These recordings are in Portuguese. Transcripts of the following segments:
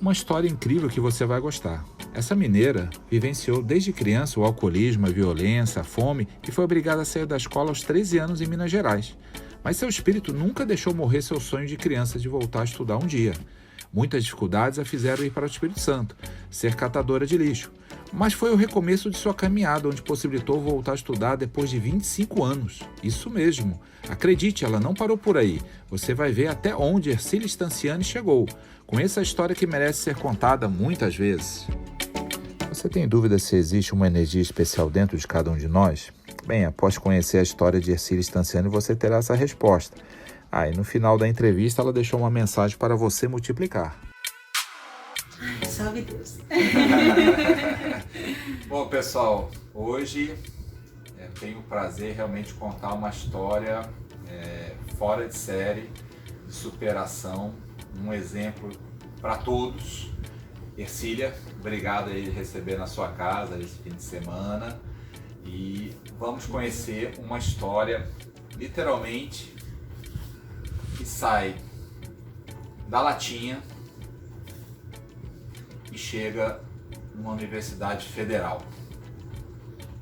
Uma história incrível que você vai gostar. Essa mineira vivenciou desde criança o alcoolismo, a violência, a fome e foi obrigada a sair da escola aos 13 anos em Minas Gerais. Mas seu espírito nunca deixou morrer seu sonho de criança de voltar a estudar um dia. Muitas dificuldades a fizeram ir para o Espírito Santo, ser catadora de lixo. Mas foi o recomeço de sua caminhada, onde possibilitou voltar a estudar depois de 25 anos. Isso mesmo. Acredite, ela não parou por aí. Você vai ver até onde Hercília Stanciani chegou. Conheça a história que merece ser contada muitas vezes. Você tem dúvida se existe uma energia especial dentro de cada um de nós? Bem, após conhecer a história de Hercília Stanciani, você terá essa resposta. E no final da entrevista, ela deixou uma mensagem para você multiplicar. Salve Deus! Bom, pessoal, hoje tenho o prazer realmente de contar uma história fora de série, de superação, um exemplo para todos. Hercília, obrigado aí de receber na sua casa esse fim de semana e vamos conhecer uma história literalmente que sai da latinha e chega numa universidade federal.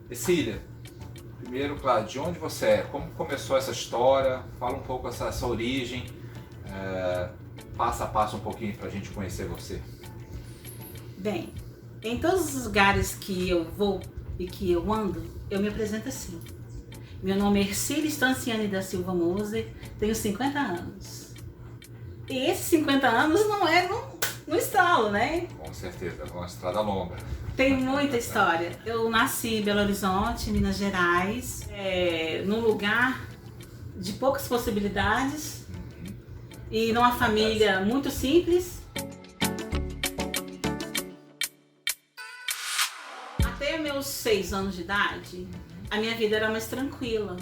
Hercília, primeiro, claro, de onde você é? Como começou essa história? Fala um pouco essa origem, passo a passo um pouquinho para a gente conhecer você. Bem, em todos os lugares que eu vou e que eu ando, eu me apresento assim. Meu nome é Hercília Stanciani da Silva Moser, tenho 50 anos. E esses 50 anos não é no estalo, né? Com certeza, é uma estrada longa. Tem muita história. Eu nasci em Belo Horizonte, Minas Gerais, num lugar de poucas possibilidades e numa família muito simples. Até meus 6 anos de idade, a minha vida era mais tranquila.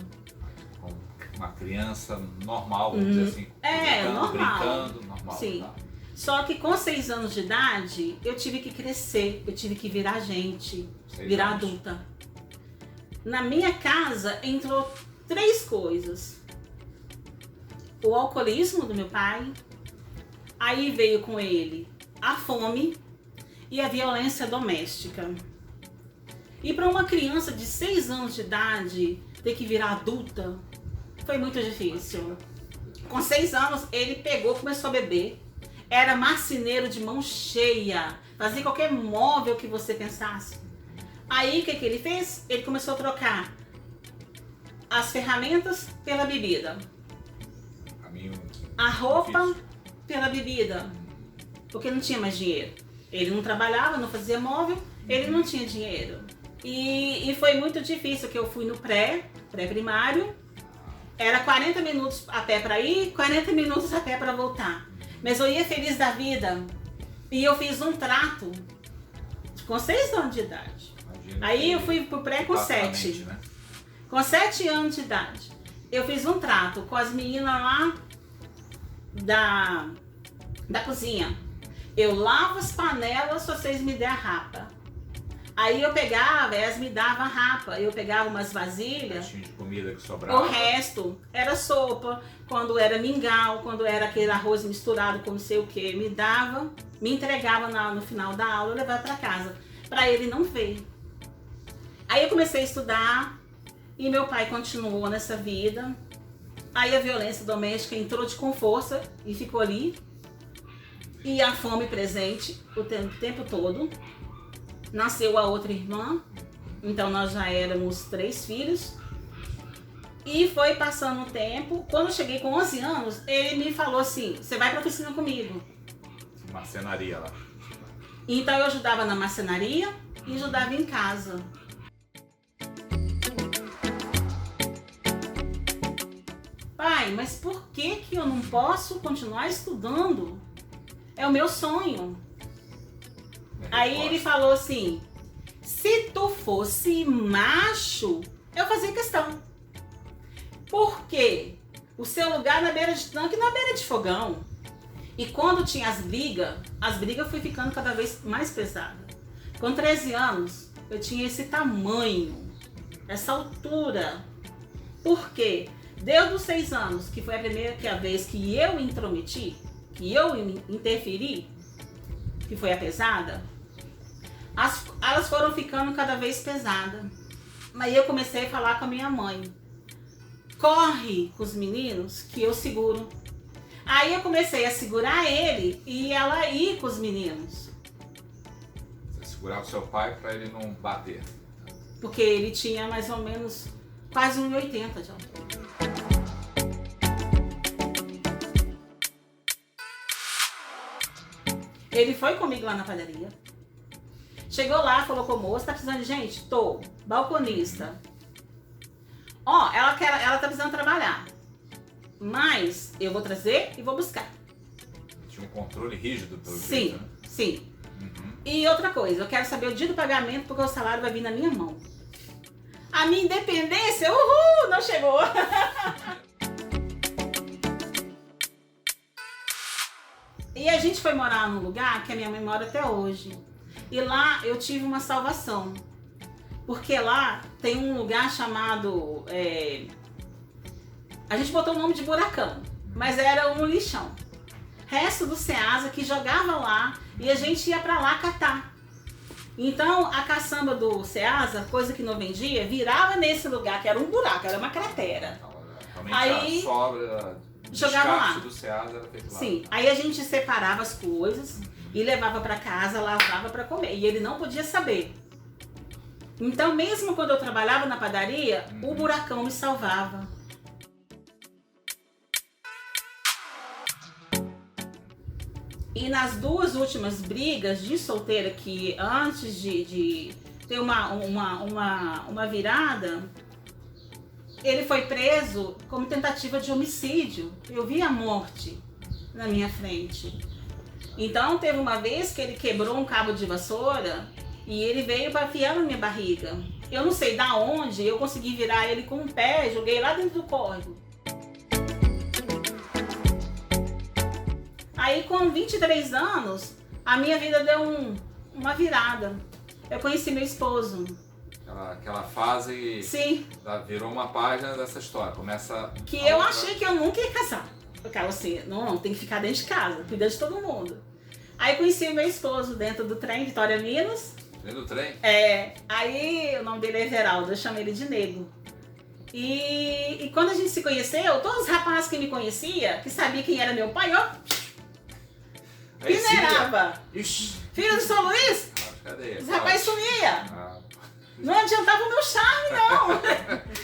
Uma criança normal, vamos dizer assim. Normal. Brincando, normal. Sim. Tá. Só que com 6 anos de idade, eu tive que crescer, eu tive que virar gente, virar adulta. Na minha casa entrou 3 coisas. O alcoolismo do meu pai, aí veio com ele a fome e a violência doméstica. E para uma criança de 6 anos de idade ter que virar adulta foi muito difícil. Com 6 anos ele começou a beber. Era marceneiro de mão cheia, fazia qualquer móvel que você pensasse. Aí o que ele fez? Ele começou a trocar as ferramentas pela bebida, a roupa pela bebida, porque não tinha mais dinheiro. Ele não trabalhava, não fazia móvel, ele não tinha dinheiro. E foi muito difícil, que eu fui no pré-primário, era 40 minutos a pé para ir, 40 minutos a pé para voltar. Mas eu ia feliz da vida e eu fiz um trato com 6 anos de idade. Aí eu fui pro pré com 7. Né? Com 7 anos de idade. Eu fiz um trato com as meninas lá da cozinha. Eu lavo as panelas se vocês me der a rapa. Aí eu pegava, elas me davam a rapa. Eu pegava umas vasilhas. De comida que sobrava. O resto era sopa, quando era mingau, quando era aquele arroz misturado com não sei o que, me dava, me entregava no final da aula, eu levava para casa, para ele não ver. Aí eu comecei a estudar e meu pai continuou nessa vida. Aí a violência doméstica entrou com força e ficou ali. E a fome presente o tempo todo. Nasceu a outra irmã, então nós já éramos 3 filhos. E foi passando o tempo. Quando eu cheguei com 11 anos, ele me falou assim: você vai pra oficina comigo. Marcenaria lá. Então eu ajudava na marcenaria e ajudava em casa. Pai, mas por que eu não posso continuar estudando? É o meu sonho. Aí ele falou assim: se tu fosse macho, eu fazia questão. Porque o seu lugar na beira de tanque e na beira de fogão. E quando tinha as brigas foi ficando cada vez mais pesada. Com 13 anos, eu tinha esse tamanho, essa altura. Por quê? Desde os 6 anos, que foi a primeira vez que eu intrometi, que eu interferi, que foi a pesada, elas foram ficando cada vez pesadas. Mas eu comecei a falar com a minha mãe. Corre com os meninos que eu seguro. Aí eu comecei a segurar ele e ela ir com os meninos. Você segurava o seu pai para ele não bater? Porque ele tinha mais ou menos quase 1,80 de altura. Ele foi comigo lá na padaria. Chegou lá, falou com o moço, tá precisando de gente? Tô. Balconista. Ó, ela tá precisando trabalhar. Mas eu vou trazer e vou buscar. Tinha um controle rígido pelo Sim, jeito, né? sim. E outra coisa, eu quero saber o dia do pagamento porque o salário vai vir na minha mão. A minha independência, uhul, não chegou. E a gente foi morar num lugar que a minha mãe mora até hoje. E lá eu tive uma salvação. Porque lá tem um lugar chamado... A gente botou o nome de buracão, mas era um lixão. Resto do Ceasa que jogava lá e a gente ia pra lá catar. Então a caçamba do Ceasa, coisa que não vendia, virava nesse lugar, que era um buraco, era uma cratera. Realmente Aí, a sobra, jogava lá. do Ceasa era feito lá. Sim, aí a gente separava as coisas e levava pra casa, lavava pra comer. E ele não podia saber. Então mesmo quando eu trabalhava na padaria, o buracão me salvava. E nas duas últimas brigas de solteira, que antes de ter uma virada, ele foi preso como tentativa de homicídio. Eu vi a morte na minha frente. Então teve uma vez que ele quebrou um cabo de vassoura e ele veio para afiar na minha barriga. Eu não sei da onde, eu consegui virar ele com o pé, joguei lá dentro do córrego. Aí com 23 anos, a minha vida deu uma virada. Eu conheci meu esposo. Aquela fase. Sim. Virou uma página dessa história. Começa. Que eu achei que eu nunca ia casar. Eu ficava assim, não, tem que ficar dentro de casa, cuidar de todo mundo. Aí conheci meu esposo dentro do trem, Vitória Minas. Dentro do trem? Aí o nome dele é Geraldo, eu chamo ele de Nego. E quando a gente se conheceu, todos os rapazes que me conheciam, que sabiam quem era meu pai, ó, minerava. Filho do São Luís? Cadê? Os rapazes sumiam. Não adiantava o meu charme, não.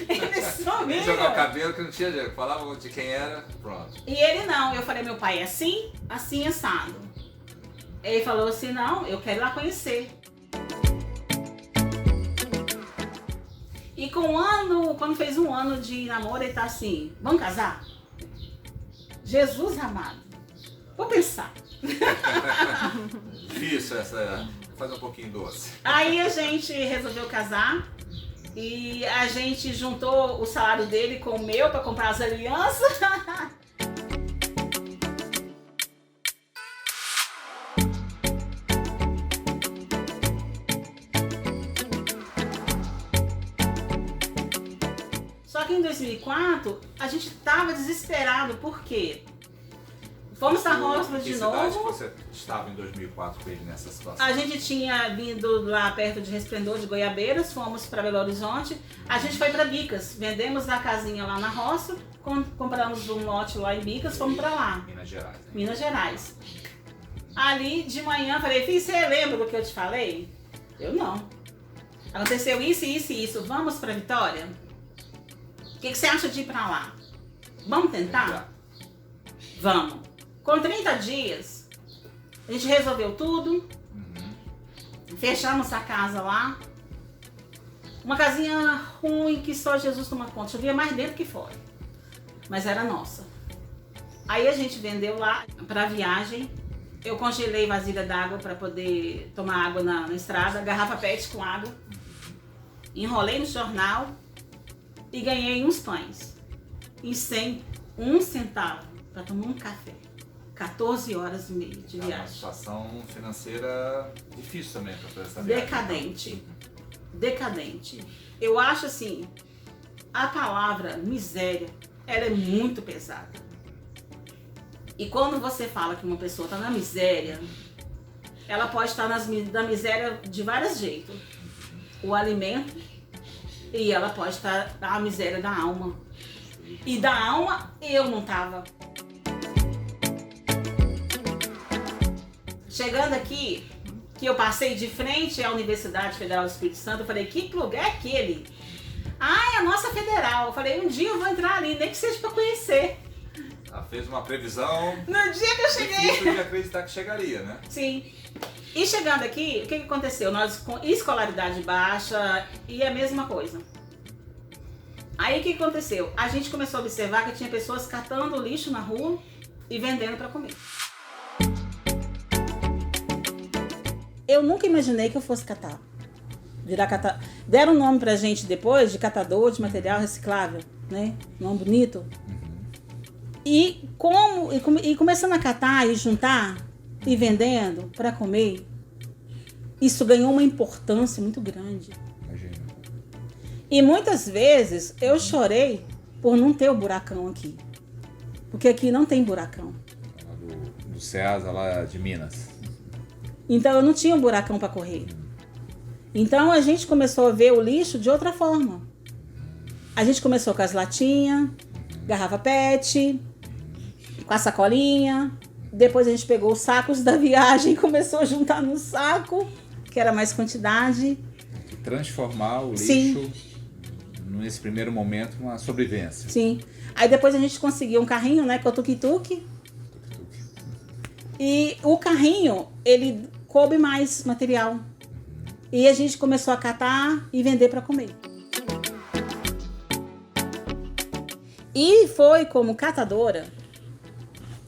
Ele sumiu. Jogar o cabelo que não tinha jeito. Falava de quem era, pronto. E ele não. Eu falei, meu pai é assim, assim, assado. Ele falou assim, não, eu quero ir lá conhecer. E com um ano, quando fez um ano de namoro, ele tá assim, vamos casar? Jesus amado. Vou pensar. Difícil essa. Fazer um pouquinho doce. Aí a gente resolveu casar e a gente juntou o salário dele com o meu para comprar as alianças. Só que em 2004 a gente tava desesperado, por quê? Fomos para Rosslyn de novo. Que cidade que você estava em 2004 com ele nessa situação? A gente tinha vindo lá perto de Resplendor de Goiabeiras, fomos para Belo Horizonte. A gente foi para Bicas, vendemos a casinha lá na roça, compramos um lote lá em Bicas, fomos para lá. Minas Gerais. Né? Minas Gerais. Ali de manhã falei, filho, você lembra do que eu te falei? Eu não. Aconteceu isso, isso e isso. Vamos para Vitória? O que você acha de ir para lá? Vamos tentar? Vamos. Com 30 dias, a gente resolveu tudo, fechamos a casa lá, uma casinha ruim que só Jesus toma conta, chovia mais dentro que fora, mas era nossa. Aí a gente vendeu lá para viagem, eu congelei vasilha d'água para poder tomar água na estrada, garrafa PET com água, enrolei no jornal e ganhei uns pães, e sem um centavo para tomar um café. 14 horas e meia de viagem. Uma situação financeira difícil também para fazer essa viagem. Decadente. Decadente. Eu acho assim, a palavra miséria, ela é muito pesada. E quando você fala que uma pessoa está na miséria, ela pode estar na miséria de vários jeitos. O alimento, e ela pode estar na miséria da alma. E da alma eu não tava. Chegando aqui, que eu passei de frente à Universidade Federal do Espírito Santo, eu falei, que lugar é aquele? Ah, é a nossa federal. Eu falei, um dia eu vou entrar ali, nem que seja para conhecer. Ela fez uma previsão. No dia que eu cheguei. Difícil de acreditar que chegaria, né? Sim. E chegando aqui, o que aconteceu? Nós com escolaridade baixa e a mesma coisa. Aí o que aconteceu? A gente começou a observar que tinha pessoas catando lixo na rua e vendendo para comer. Eu nunca imaginei que eu fosse catar. Virar catar. Deram um nome pra gente depois de catador de material reciclável, né? Nome bonito. E começando a catar e juntar e vendendo para comer, isso ganhou uma importância muito grande. Imagina. E muitas vezes eu chorei por não ter o buracão aqui. Porque aqui não tem buracão. Do Ceasa, lá de Minas. Então eu não tinha um buracão para correr. Então a gente começou a ver o lixo de outra forma. A gente começou com as latinhas, garrafa PET, com a sacolinha. Depois a gente pegou os sacos da viagem e começou a juntar no saco, que era mais quantidade. Transformar o lixo, sim, nesse primeiro momento, uma sobrevivência. Sim. Aí depois a gente conseguiu um carrinho, né, com o tuk-tuk. E o carrinho, ele coube mais material. E a gente começou a catar e vender para comer. E foi como catadora,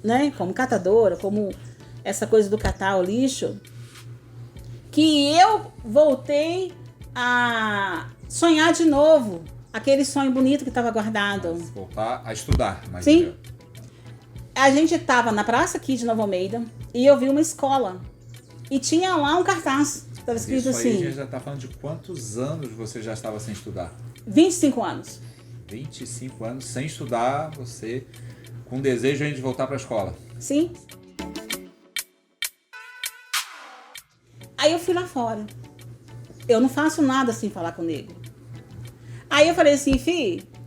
né? Como catadora, como essa coisa do catar o lixo, que eu voltei a sonhar de novo. Aquele sonho bonito que estava guardado. Voltar a estudar. Sim. A gente estava na praça aqui de Nova Almeida e eu vi uma escola. E tinha lá um cartaz. Estava escrito isso aí, assim. A gente já está falando de quantos anos você já estava sem estudar? 25 anos. 25 anos sem estudar, você com desejo de voltar para a escola. Sim. Aí eu fui lá fora. Eu não faço nada sem falar com o negro. Aí eu falei assim,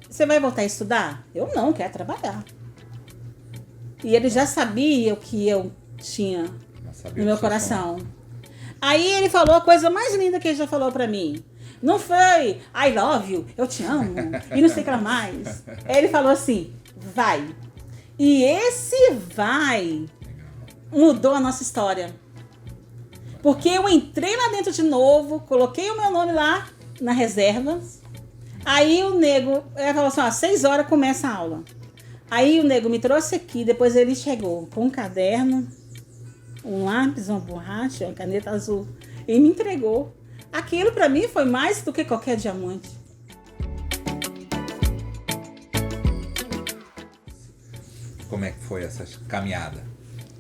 você vai voltar a estudar? Eu não, quero trabalhar. E ele já sabia o que eu tinha no meu coração. Aí ele falou a coisa mais linda que ele já falou pra mim. Não foi, I love you, eu te amo, e não sei o que lá mais. Ele falou assim, vai. E esse vai mudou a nossa história. Porque eu entrei lá dentro de novo, coloquei o meu nome lá na reserva. Aí o nego, ele falou assim, 6 horas começa a aula. Aí o nego me trouxe aqui, depois ele chegou com um caderno, um lápis, uma borracha, uma caneta azul, e me entregou. Aquilo pra mim foi mais do que qualquer diamante. Como é que foi essa caminhada?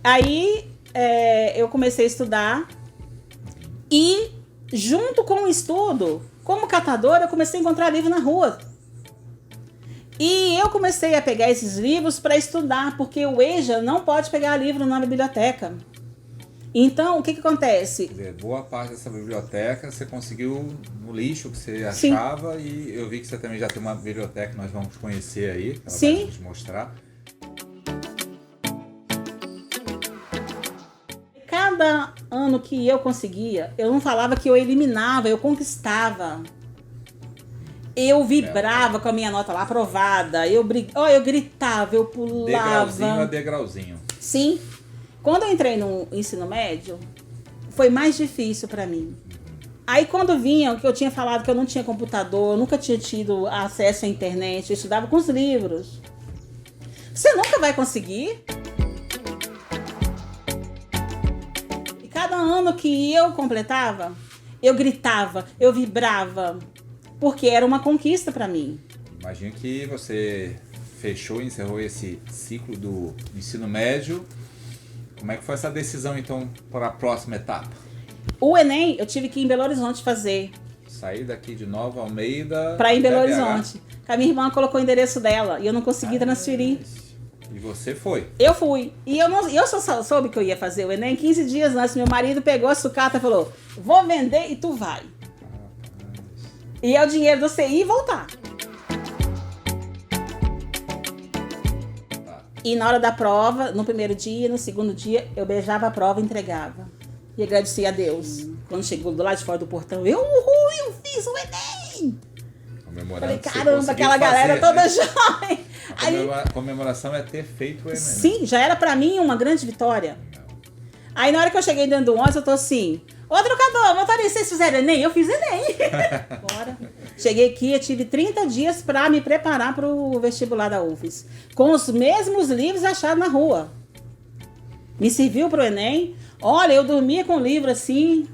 Aí eu comecei a estudar e junto com o estudo, como catadora, eu comecei a encontrar livro na rua. E eu comecei a pegar esses livros para estudar, porque o EJA não pode pegar livro na biblioteca. Então, o que acontece? Quer dizer, boa parte dessa biblioteca você conseguiu no lixo que você achava. Sim. E eu vi que você também já tem uma biblioteca que nós vamos conhecer aí, que ela Sim. vai nos mostrar. Cada ano que eu conseguia, eu não falava que eu eliminava, eu conquistava. Eu vibrava com a minha nota lá aprovada, eu gritava, eu pulava. Degrauzinho a degrauzinho. Sim. Quando eu entrei no ensino médio, foi mais difícil para mim. Aí quando vinham, que eu tinha falado que eu não tinha computador, eu nunca tinha tido acesso à internet, eu estudava com os livros. Você nunca vai conseguir. E cada ano que eu completava, eu gritava, eu vibrava, porque era uma conquista para mim. Imagino que você fechou e encerrou esse ciclo do ensino médio. Como é que foi essa decisão, então, para a próxima etapa? O Enem, eu tive que ir em Belo Horizonte fazer. Sair daqui de Nova Almeida... Para ir em Belo Horizonte. A minha irmã colocou o endereço dela e eu não consegui transferir. E você foi? Eu fui. E eu só soube que eu ia fazer o Enem 15 dias antes. Meu marido pegou a sucata e falou, vou vender e tu vai. E é o dinheiro de você ir e voltar. E na hora da prova, no primeiro dia, no segundo dia, eu beijava a prova e entregava. E agradecia a Deus. Quando chegou do lado de fora do portão, eu fiz o Enem! Falei, caramba, aquela galera toda jovem. A comemoração é ter feito o Enem. Sim, já era pra mim uma grande vitória. Aí na hora que eu cheguei dentro do ônibus, eu tô assim, ô trocador, motorista, vocês fizeram Enem? Eu fiz Enem. Bora. Cheguei aqui, eu tive 30 dias pra me preparar pro vestibular da UFES. Com os mesmos livros achados na rua. Me serviu pro Enem. Olha, eu dormia com o livro assim,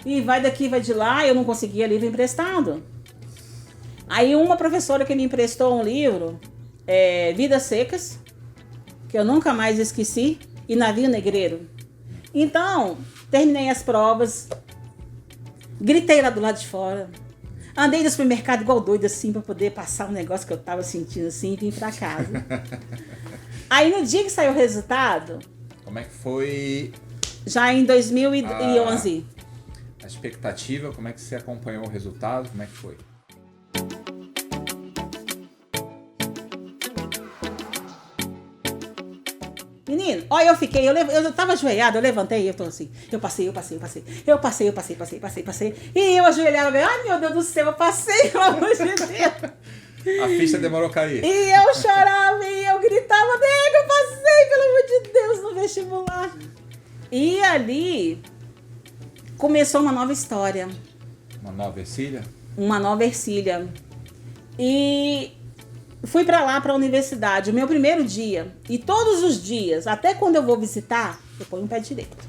e vai daqui, vai de lá, eu não conseguia livro emprestado. Aí uma professora que me emprestou um livro, Vidas Secas, que eu nunca mais esqueci, e Navio Negreiro. Então, terminei as provas, gritei lá do lado de fora, andei no supermercado igual doido assim, pra poder passar um negócio que eu tava sentindo assim, e vim pra casa. Aí no dia que saiu o resultado... Como é que foi? Já em 2011. A expectativa, como é que você acompanhou o resultado, como é que foi? Menino, olha, eu tava ajoelhada, eu levantei, eu tô assim, eu passei. E eu ajoelhava, ai meu Deus do céu, eu passei, pelo amor de Deus. A ficha demorou a cair. E eu chorava e eu gritava, nego, eu passei, pelo amor de Deus, no vestibular. E ali começou uma nova história. Uma nova Ercília? Uma nova Ercília. E fui pra lá, pra universidade, o meu primeiro dia. E todos os dias, até quando eu vou visitar, eu ponho um pé direito.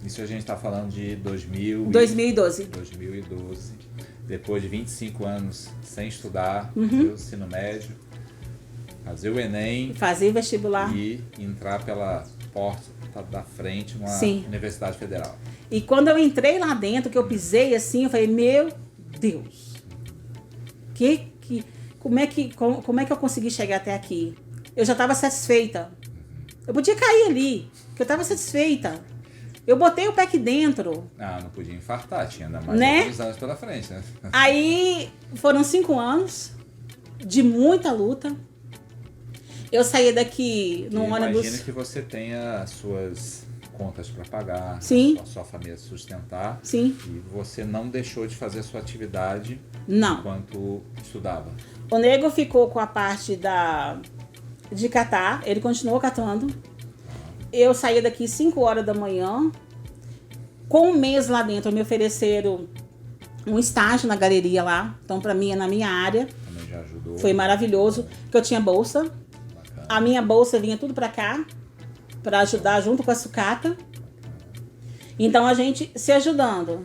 Isso a gente tá falando de 2012. 2012. Depois de 25 anos sem estudar, o ensino médio, fazer o Enem. Fazer vestibular. E entrar pela porta da frente numa Universidade Federal. E quando eu entrei lá dentro, que eu pisei assim, eu falei, meu Deus, como é que eu consegui chegar até aqui? Eu já estava satisfeita. Eu podia cair ali, porque eu estava satisfeita. Eu botei o pé aqui dentro. Ah, não podia infartar, tinha ainda mais alguns anos pela frente, né? Aí foram 5 anos de muita luta. Eu saí daqui no ônibus. Imagina que você tenha suas contas para pagar, Sim. a sua família sustentar. Sim. E você não deixou de fazer a sua atividade enquanto estudava. O nego ficou com a parte de catar, ele continuou catando. Eu saí daqui 5 horas da manhã. Com um mês lá dentro, me ofereceram um estágio na galeria lá. Então, para mim, é na minha área. Também já ajudou. Foi maravilhoso, porque eu tinha bolsa. Bacana. A minha bolsa vinha tudo para cá, para ajudar junto com a sucata. Então, a gente se ajudando.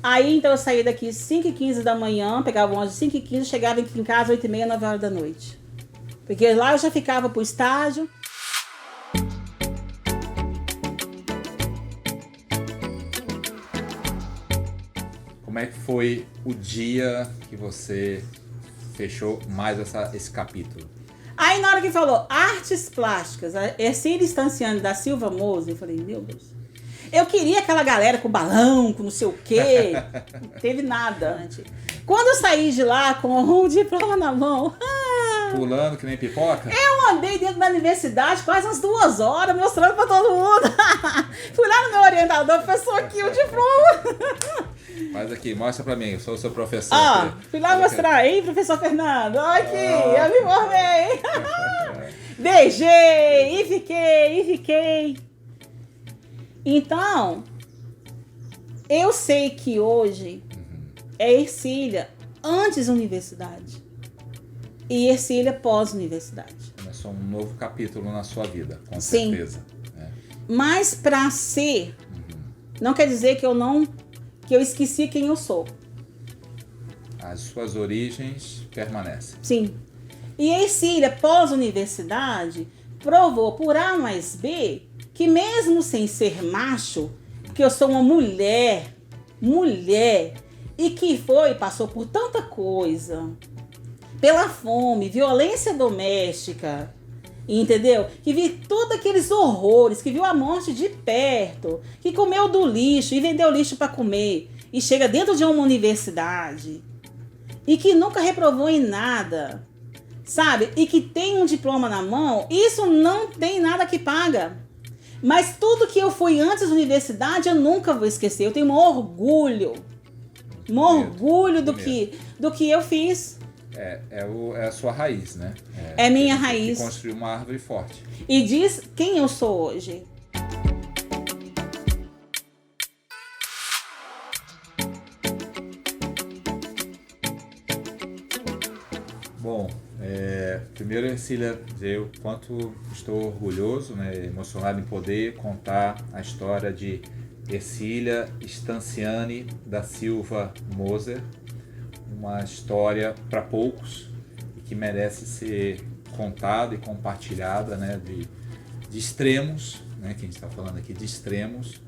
Aí, então, eu saí daqui 5h15 da manhã, pegava o ônibus 5h15, chegava aqui em casa 8h30, 9 horas da noite. Porque lá eu já ficava pro estágio. Como é que foi o dia que você fechou mais esse capítulo? Aí na hora que falou artes plásticas, a Ercília Stanciani da Silva Moza, eu falei, meu Deus. Eu queria aquela galera com balão, com não sei o quê. Não teve nada. Quando eu saí de lá com um diploma na mão... Pulando que nem pipoca? Eu andei dentro da universidade quase umas 2 horas mostrando pra todo mundo. Fui lá no meu orientador, professor, aqui o diploma. Faz aqui, mostra pra mim, eu sou o seu professor. Fui lá mostrar aí, professor Fernando. Olha aqui, eu me formei. Beijei e fiquei. Então, eu sei que hoje é Ercília antes da universidade. E Ercília pós-universidade. Começou um novo capítulo na sua vida, com Sim. certeza. Mas para ser, não quer dizer que eu esqueci quem eu sou. As suas origens permanecem. Sim. E Ercília pós-universidade provou por A mais B que mesmo sem ser macho, porque eu sou uma mulher, e que passou por tanta coisa, pela fome, violência doméstica, Entendeu? Que viu todos aqueles horrores, que viu a morte de perto, que comeu do lixo e vendeu lixo para comer, e chega dentro de uma universidade, e que nunca reprovou em nada, sabe? E que tem um diploma na mão, isso não tem nada que paga. Mas tudo que eu fui antes da universidade, eu nunca vou esquecer. Eu tenho um orgulho do que eu fiz. É a sua raiz, né? É minha raiz. E construir uma árvore forte. E diz quem eu sou hoje. Bom, primeiro, Ercília, dizer o quanto estou orgulhoso, né, emocionado em poder contar a história de Ercília Stanciani da Silva Moser, uma história para poucos e que merece ser contada e compartilhada, né, de extremos, né, que a gente está falando aqui de extremos,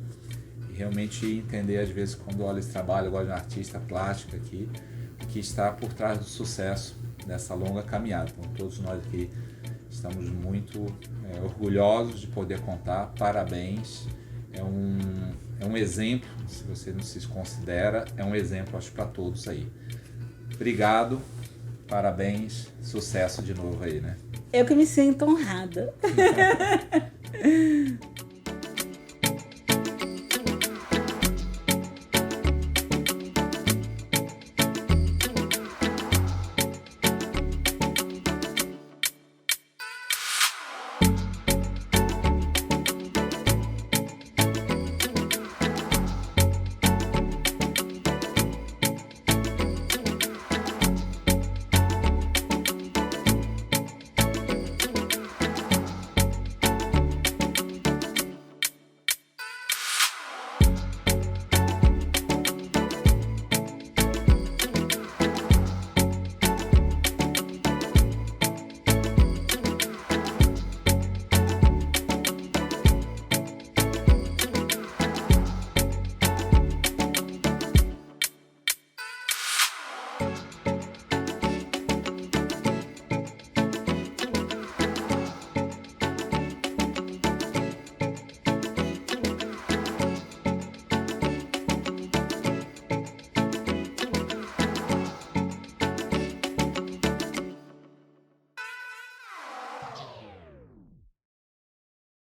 e realmente entender, às vezes, quando olha esse trabalho, eu gosto de um artista plástico aqui, que está por trás do sucesso dessa longa caminhada. Então, todos nós aqui estamos muito orgulhosos de poder contar. Parabéns. É um exemplo, se você não se considera, é um exemplo, acho, para todos aí. Obrigado, parabéns, sucesso de novo aí, né? Eu que me sinto honrada.